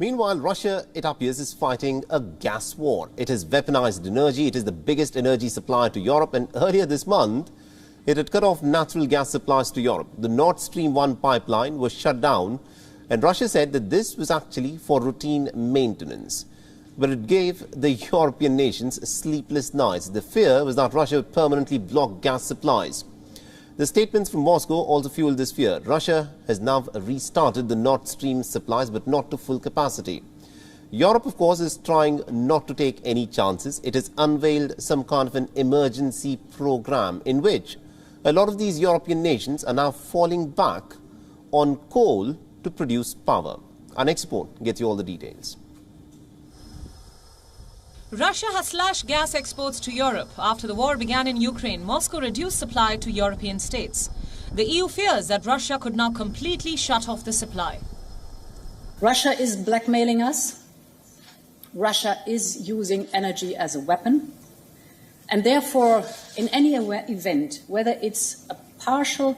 Meanwhile, Russia, it appears, is fighting a gas war. It has weaponized energy. It is the biggest energy supplier to Europe. And earlier this month, it had cut off natural gas supplies to Europe. The Nord Stream 1 pipeline was shut down. And Russia said that this was actually for routine maintenance. But it gave the European nations sleepless nights. The fear was that Russia would permanently block gas supplies. The statements from Moscow also fueled this fear. Russia has now restarted the Nord Stream supplies, but not to full capacity. Europe, of course, is trying not to take any chances. It has unveiled some kind of an emergency program in which a lot of these European nations are now falling back on coal to produce power. Our next report gets you all the details. Russia has slashed gas exports to Europe. After the war began in Ukraine, Moscow reduced supply to European states. The EU fears that Russia could now completely shut off the supply. Russia is blackmailing us. Russia is using energy as a weapon. And therefore, in any event, whether it's a partial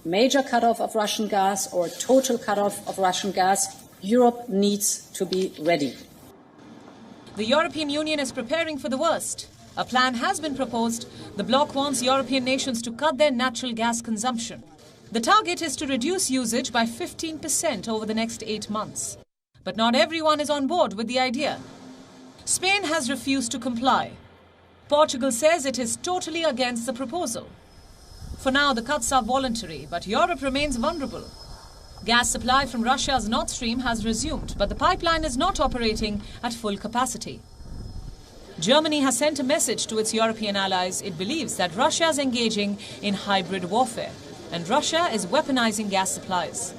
major cutoff of Russian gas or a total cutoff of Russian gas, Europe needs to be ready. The European Union is preparing for the worst. A plan has been proposed. The bloc wants European nations to cut their natural gas consumption. The target is to reduce usage by 15% over the next 8 months. But not everyone is on board with the idea. Spain has refused to comply. Portugal says it is totally against the proposal. For now, the cuts are voluntary, but Europe remains vulnerable. Gas supply from Russia's Nord Stream has resumed, but the pipeline is not operating at full capacity. Germany has sent a message to its European allies. It believes that Russia is engaging in hybrid warfare, and Russia is weaponizing gas supplies.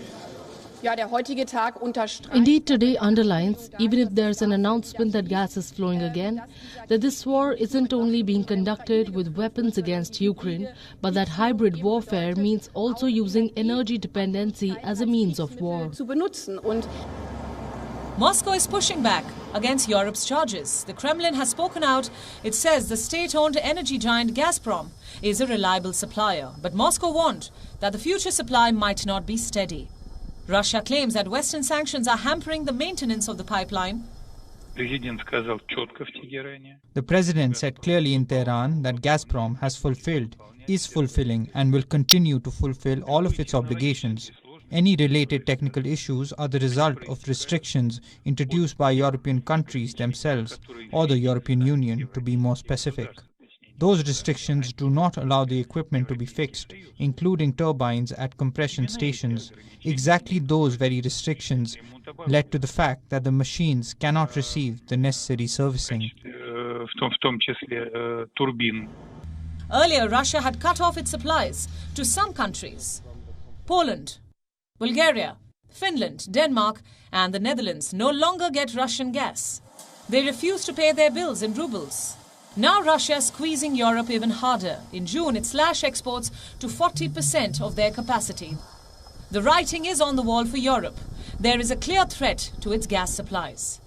Indeed, today underlines, even if there's an announcement that gas is flowing again, that this war isn't only being conducted with weapons against Ukraine, but that hybrid warfare means also using energy dependency as a means of war. Moscow is pushing back against Europe's charges. The Kremlin has spoken out. It says the state-owned energy giant Gazprom is a reliable supplier. But Moscow warned that the future supply might not be steady. Russia claims that Western sanctions are hampering the maintenance of the pipeline. The president said clearly in Tehran that Gazprom has fulfilled, is fulfilling, and will continue to fulfill all of its obligations. Any related technical issues are the result of restrictions introduced by European countries themselves or the European Union, to be more specific. Those restrictions do not allow the equipment to be fixed, including turbines at compression stations. Exactly those very restrictions led to the fact that the machines cannot receive the necessary servicing. Earlier, Russia had cut off its supplies to some countries. Poland, Bulgaria, Finland, Denmark and the Netherlands no longer get Russian gas. They refuse to pay their bills in rubles. Now Russia is squeezing Europe even harder. In June, it slashed exports to 40% of their capacity. The writing is on the wall for Europe. There is a clear threat to its gas supplies.